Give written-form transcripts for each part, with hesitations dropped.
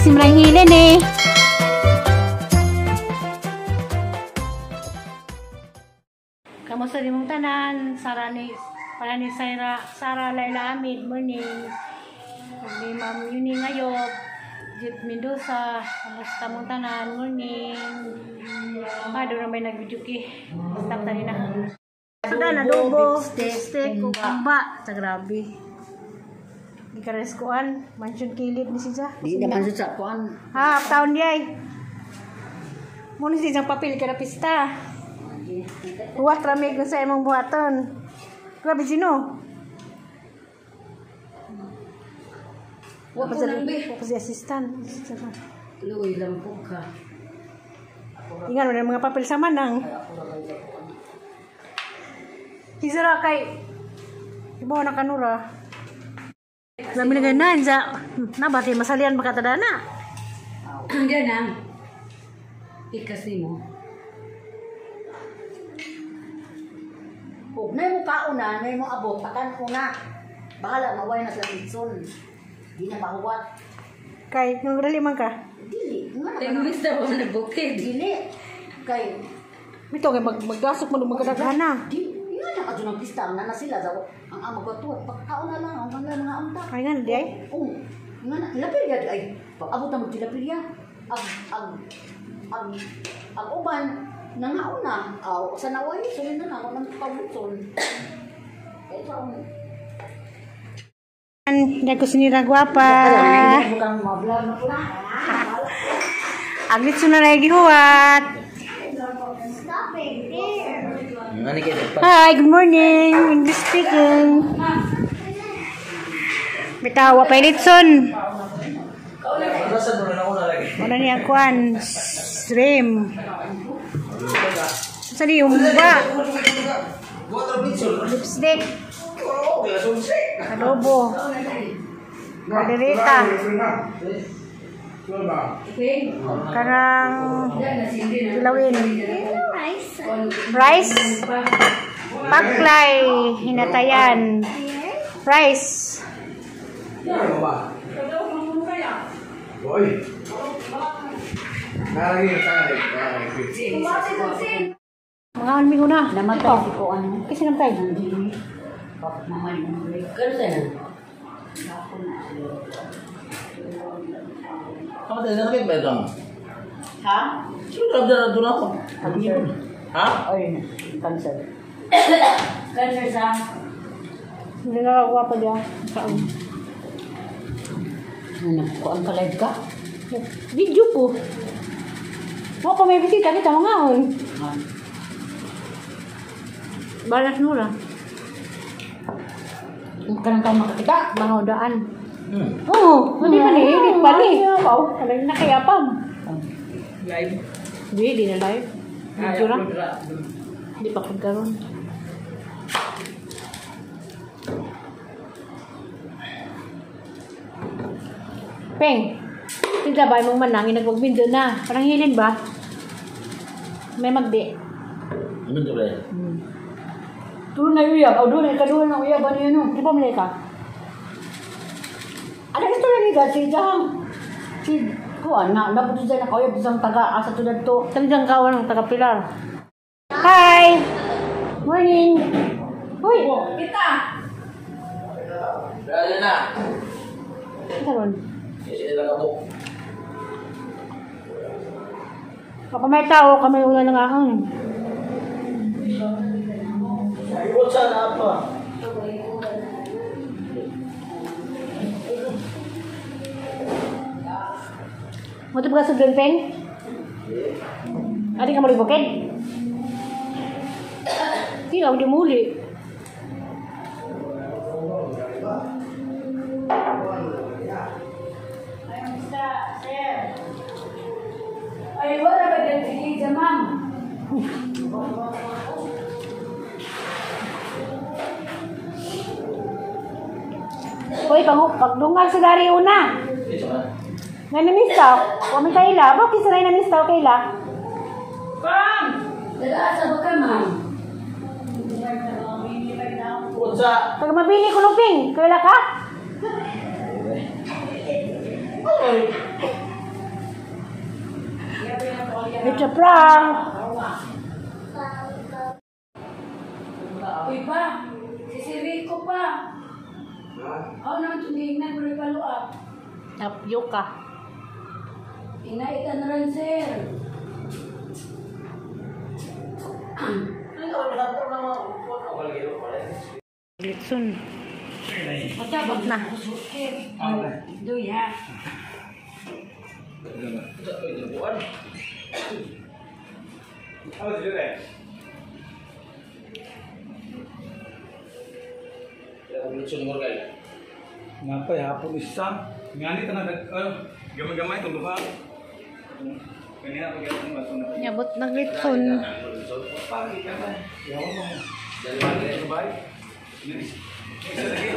si Maranghilen eh. Kamusta din mong tanan? Sara ni Sara Laila Amid, morning. Ni Ma'am Yuni Ngayop, Jit Mendoza, kamusta mong tanan? Morning. Doon na may nag-video ki. Stop tani na. Sudah na adobo, steak, amba. Sa grabe. Di ka res kuan, mansion kilid ni siya. Di naman sa kuan. Ha, taon di ay. Muna siya papel ka na pista. Buhat ramig na sa imong buhaton. Grabe sino? Wapa si assistant. Luoy lampok ka. Ingat mo na mga papel sa manang. Kisara kay ibaw na kanura. Lami na ganan sa nabati masalian makatadana. Diyan ang ikas mo. Huwag na mo kauna, na mo abot, takan ko na. Bahala, maway na sa litson. Di na mahuwat. Kay, nung rali man ka? Dili. Tingmis na mo nagbukid. Dili. Kay, ito kay magdasok mo nung magkadaghana. Di, nga na ka ng pista. Ang nana sila, ang amagatuat. Pagkauna lang, ang mga amta. Kaya nga, di ay? Oo. Nga na, tilapirya di ay. Pag-abot na mo tilapirya. Ang uban, nangauna. Sa naway, sulit na ako ng pagbuton. Ito ang... Dahil ko sinira guwapa. Aglit na lagi huwat. Hi, good morning. English speaking. Bitawa pa Litson. Wala niya kuan. Shrimp. Saan yung ba? Lipstick. Adobo. Kaldereta. Karang kilawin. Rice. Paklay. Hinatayan. Rice. Mga almi ko na. Namatay si ko ano. Kasi namatay. Kamu tadi sakit ba ito? Ha? Sudah doon ako. Ha? Ay, cancer. Cancer sa... Hindi nakagawa pa dyan. Saan? Ano? Kuan ka live ka? Video po. Mga pa may bisita kita mga on. Balas nula. Karang ka makatika? Mga udaan. Oo. Hindi pa ni. Bali. Ano yung nakayapam? Live. Hindi na live. Video lang. Hindi pa pagkaroon. Peng. Hindi ba mong manangin nagpag-video na? Parang hilin ba? May magdi. Ano ito ba? Doon na uyab. O doon na ikaduhan ng uyab. Ano yun? Di ba mali ka? Ano ito na niya? Si Jang. Si Kuan na. Napunta dyan na kauyab. Isang taga. Asa tulad to. Talagang kawan ng taga-pilar. Hi! Morning! Uy! Kita! Dali na. Ito ron. Kasi lang ako. Kapag may tao, kami una ng ahang. Ayun sana apa? Moto ba sa Peng? Adi ka malibukid? Hindi ako di muli. Ay, wala ba din si Kija, ma'am? Uy, pagdungal sa dari una. Ito ba? Nga namistaw. Kami kaila. Bakit saray namistaw kaila? Ma'am! Nag-aasa ba ka, ma'am? Unsa? Pag mabili ko luping, kaila ka? sa prank. Uy pa, sisiri ko pa. Ako naman tumingnan ko rin paluap. Tapyoka. Inaitan na rin, sir. Litson. Abot na. Duya. Ngapay hapon isa. Ngani tanah gamay-gamay itong lupa. Kanina pag yung baso na. Abot na litson. Pagi ka ba? Yawan mo. Dali ba kayo sa bahay? Isa lagi.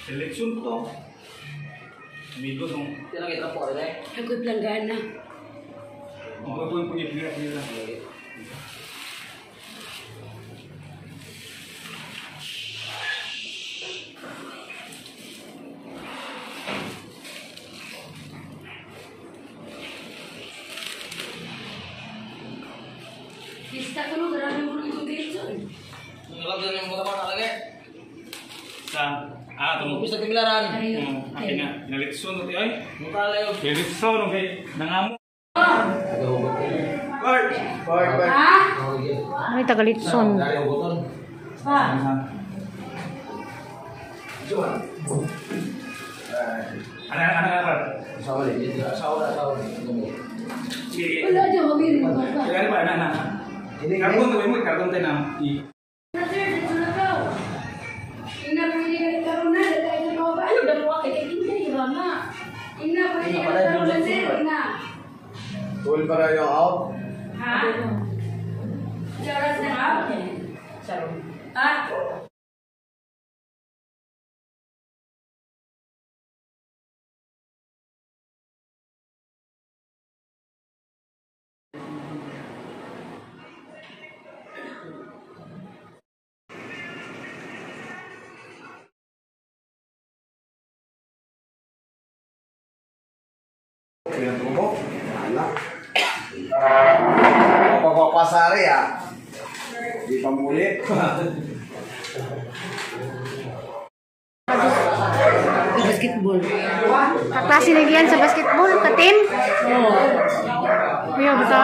Seleksyon po to. Amigos ng... Agod lang gana. Ang gagawin po niya, pinira. Pista ko no, grabe mo rin dito. Sa... itong... Bisa kemilaran. Akin na. Pinaleksyon ito ay. Pinaleksyon kay nangamo. Bart! Ha? Ay, taga litson. Pa? Anak-anak. Sige. Wala dyan, mabili mo ba? Kaya ba, anak-anak? Karton tayo mo, karton tayo na. Sir, dito na ka. Ina, pwede ka ikaroon na. Dahil sa mga ba? Ano, dalawa kay hindi, Rama. Ina, pwede ka ikaroon na, sir. Ina. Tuwil para yung out. Ha? Charas na ka? Ha? Pinatubo. Anak. Pagpapasari Di pamuli. Basketball. Kaklase na yan sa basketball, ka-team? Oo. Kuya, bata?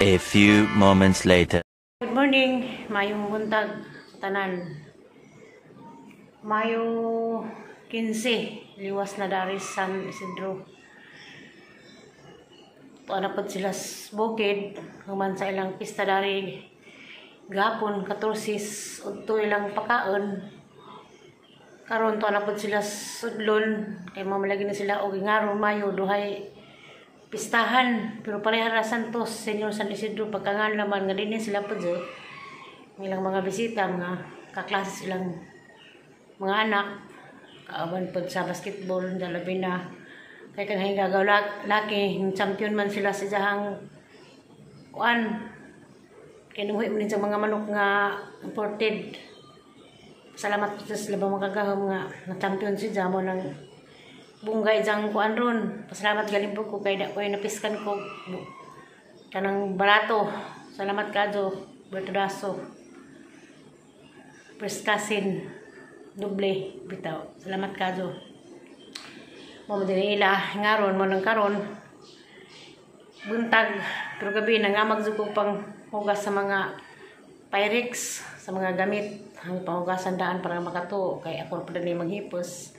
A few moments later. Good morning, mayong buntag sa tanan. Mayo 15, liwas na dari San Isidro. Tuwa po sila sa bukid, human sa ilang pista dari gapon, 14, udto ilang pakaon. Karon tuwa po sila sa sudlon, kay mamalagi na sila og ingaro mayo duhay pistahan, pero parehara Santos, Senyor San Isidro, pagkangan naman nga din sila po dyan. Ilang mga bisita, mga kaklase silang mga anak, kaaban po sa basketball, dalabi na, kaya kang hingagaw laki, champion man sila sa jahang kuan, kinuhi mo din sa mga manok nga imported. Salamat po sa sila mga kagahom nga, na-champion si Jamo ng bunggay jang kuan ron. Pasalamat galing po ko kay da ko napiskan ko kanang barato. Salamat kadto Bertudaso. Preskasin doble bitaw. Salamat kadto. Mo diri ila ngaron mo nang karon buntag pero gabi nangamag jud ko pang hugas sa mga Pyrex sa mga gamit ang panghugasan daan para makato kay ako pa din maghipos.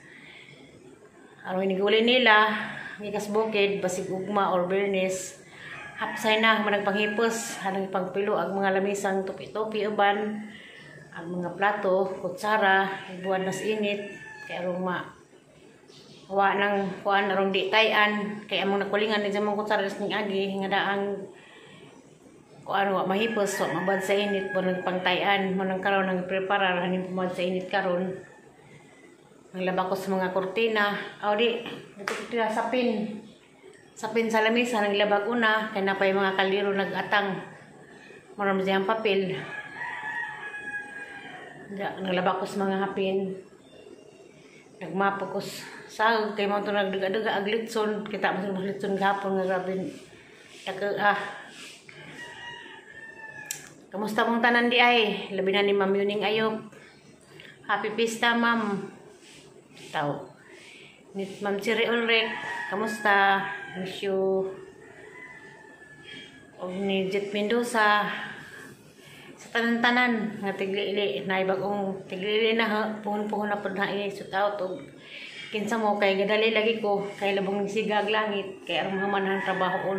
Aron iniguli nila, gikas bukid basig ugma or bernes. Hapsay na manang panghipos, hanang pagpilo ang mga lamisang tupi-tupi uban, ang mga plato, kutsara, ibuan nas init, kay arong wa nang kuan arong di tayan, kay among nakulingan ni jamong kutsara ning agi nga daang kuan wa mahipos, wa mabad sa init po nagpangtayan, mo nang karon nang prepare haning pumad sa init karon. Ang laba ko sa mga kortina, aw di, dito sapin sa lamisa nang labag una kay napay mga kaldero nagatang maram siyang papel naglaba ko sa mga hapin nagmapo ko sa kay mo to nagduga-duga ag litson kita mo sa litson gapon nga grabe kamusta mong tanan di ay labi na ni Ma'am Yuning Ayop. Happy Pista Ma'am tao ni Ma'am Cherry Ulrich, kamusta? Wish you og ni Jet Mendoza sa tanan-tanan nga tigli-ili na bagong tigli-ili na puhon-puhon na pud na i-shoot out og kinsa mo kay gadali lagi ko kay labong sigag langit kay aron mahuman trabaho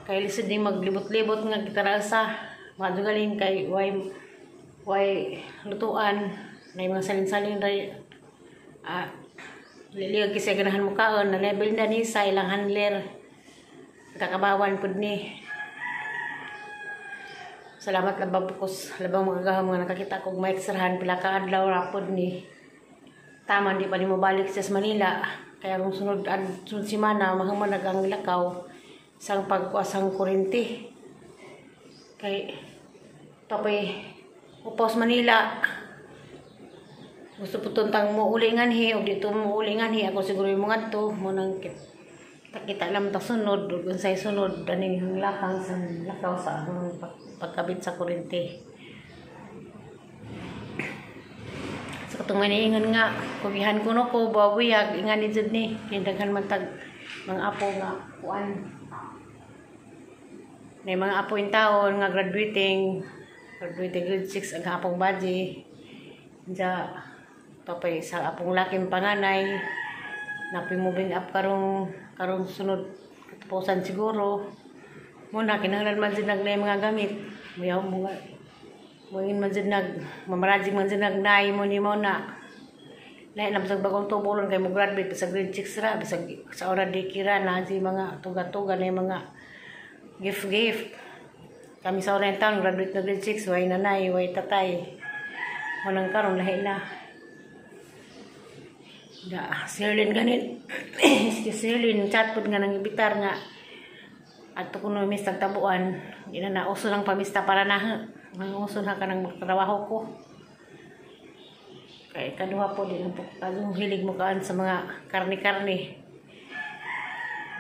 kay lisod ni maglibot-libot nga gitarasa madugalin kay way lutuan na mga salin-salin ray liliog kasi ganahan mo kaon na level na ni sa ilang handler kakabawan pud ni salamat lang babukos labang magagaham nga nakakita kog maekstrahan pila ka adlaw rapod ni tama di pa ni mo balik sa Manila kaya kung sunod simana mahuman nagang lakaw sang pagkuasang kuryente kay tapay upaw sa Manila gusto po tuntang mo ulingan hi o dito mo ulingan hi ako siguro yung mga to mo nang kita lang ta sunod kung say sunod daning lakang sa lakaw sa pagkabit sa kuryente sa katong maniingon nga kugihan ko no ko bawiyag ingan ni jud ni kindaghan man tag mga apo nga kuan may mga apo in taon nga graduating grade 6 ang apong baji ja tapay sa apong laking panganay napi-moving up karong sunod katapusan siguro muna kinahanglan man din nagnay mga gamit muyaw mga mungin man din mamarajing man din nagnay mo ni mo na lahat na bisag bagong tubulon kay mo graduate sa grade 6 ra bisag sa ora di kira na si mga tuga-tuga na mga gift kami sa ora taon graduate na grade 6 way nanay way tatay manang karon lahi na da Sirlin ganit Sirlin chat pud nga nang ibitar nga adto kuno mis tagtabuan ina na uso lang pamista para na manguso na kanang magtrabaho ko kay kaduha po din ang hilig mo kaan sa mga karni-karni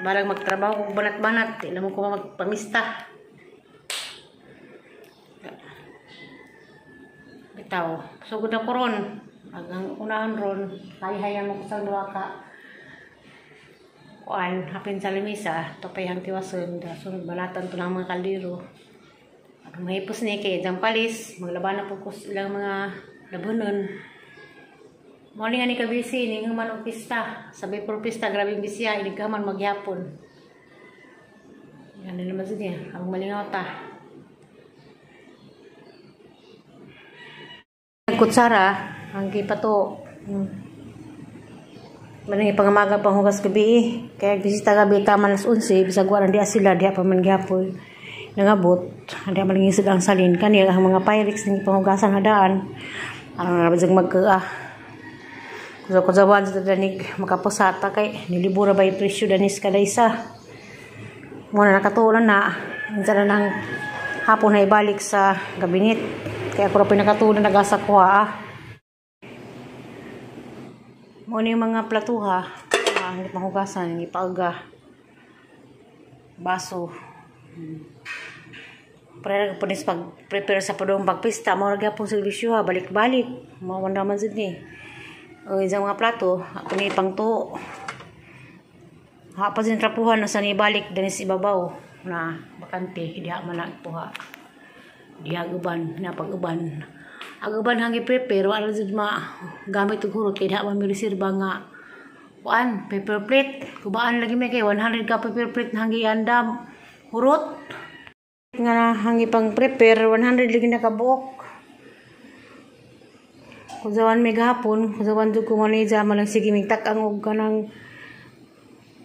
balang magtrabaho ko banat-banat ila mo ko magpamista bitaw sugod na ko ron agang unahan ron hay-hayan mo ko sa duha ka kuan hapin sa lamisa topay hang tiwason da sunod balatan to ng mga kaldero at mahipos ni kay jampalis maglaban na po ko ilang mga labunon mo ni nga ni kabisi ni human og pista sabi por pista grabe bisya inig ka man magyapon yan naman siya ang malingaw ta kutsara ang gipato manang ipangamaga panghugas gabi kaya bisita gabi taman alas 11 bisag wala diha sila diha pa man gyapon nangabot diha man gisig ang salin kani ang mga pyrex ning panghugasan hadaan ang bisag magkaa kusa zawan sa danig makapusata kay nilibura bay presyo danis kada isa mo na nakatulan na insa nang hapon na ibalik sa gabinit kaya ako ra pinakatulan nagasa kuha mo ni mga platuha hindi mahugasan hindi paaga baso para punis pag prepare sa padong pagpista mo ra gyapon serbisyo balik-balik mo naman jud ni o isa mga plato ako ni pangto hapa sin trapuhan na sa ni balik danis ibabaw na bakante diha man na ipuha diha uban na pag-uban ang uban hangi prepare wala jud ma gamit og hurot kay diha man mi reserba nga kuan paper plate kubaan lagi may kay 100 ka paper plate hanggi andam hurot nga hanggi pang prepare 100 lagi nakabuok kuzawan may gahapon kuzawan jud ko maneja malang sige migtak ang og kanang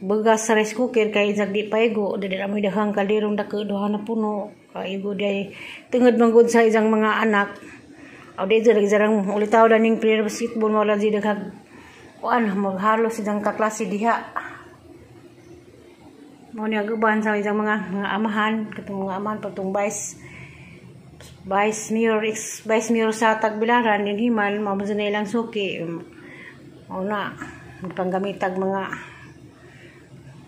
begas sa rice cooker kay jag di paigo dili ra may dahang kalderong dako duha na puno kay igo day tungod manggod sa isang mga anak aw di lagi jarang ulitaw daning player basketball wala di daghag kuan maghalo sidang kaklase diha mo ni aguban sa isang mga amahan katong mga amahan patong vice mayor sa Tagbilaran din himan mao na ilang suki mao na panggamitag mga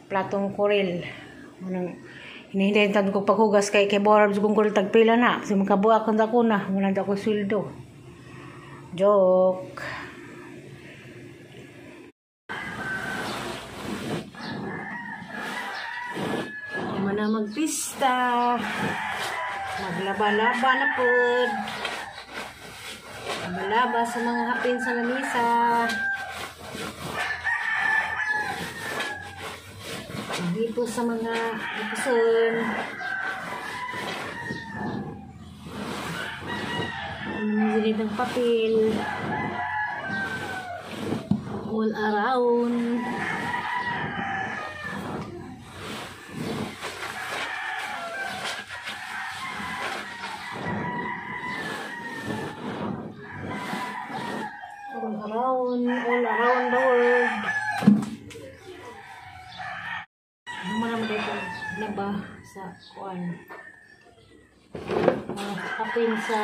platong korel manang hinihintayin ko paghugas kay borab kung korel tagpila na kasi makabuak ko na wala ako sweldo joke. Na magpista maglaba-laba na pod maglaba sa mga hapin sa lamisa maghipos sa mga hipuson magsilid ng papel all around. All around the world. Naman dito laba sa kuan. Hapin sa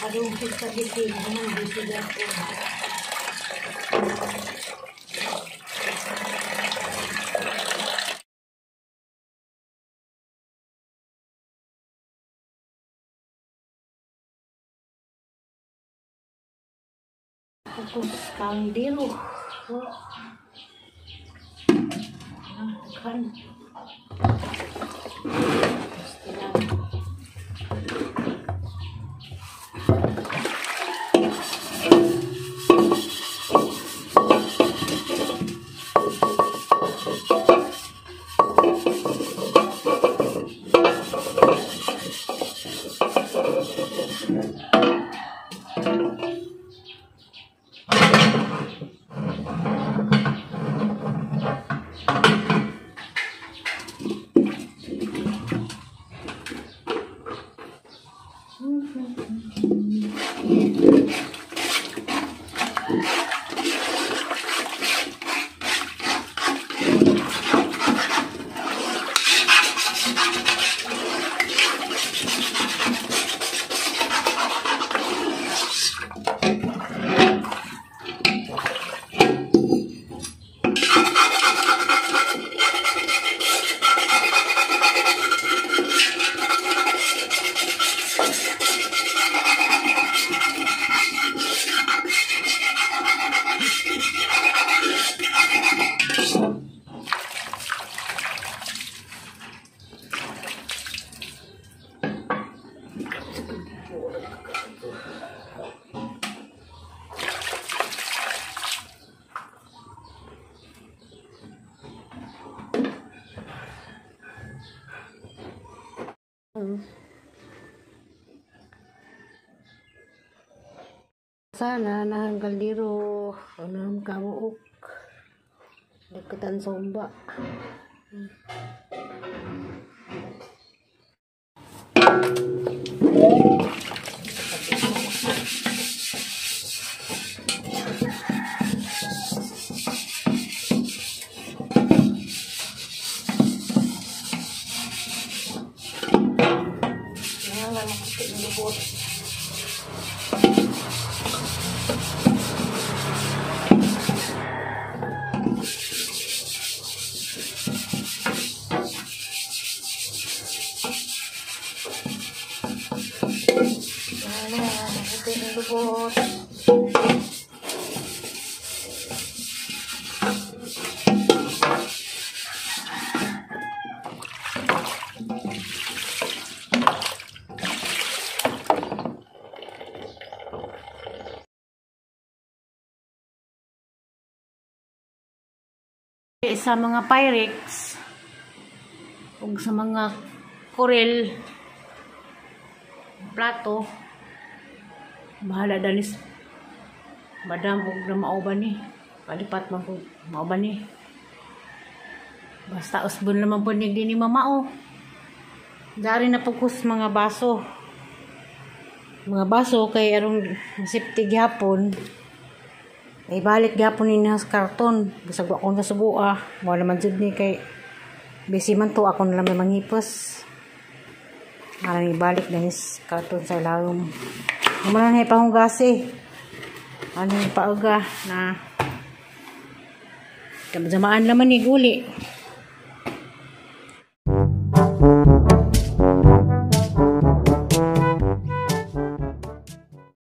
adong sa bitin naman dito ako. Tapos kandilo. Kan. Sana nahanggal diro. Anam kamuok. Deketan somba. Sa mga Pyrex o sa mga Corel plato, bahala dalis madam og na mauban ni palipat man ko mauban ni basta usbon naman po ni dini mamao dari na pugkos mga baso kay arong safety gyapon. Ay balik gyapon ni sa karton. Bisag ako na subua. Wala man jud ni kay busy man to ako na lang may manghipos. Ara ni balik na sa karton sa ilawom. Naman na pahunggasi. Ano yung pauga na jamaan naman ni guli.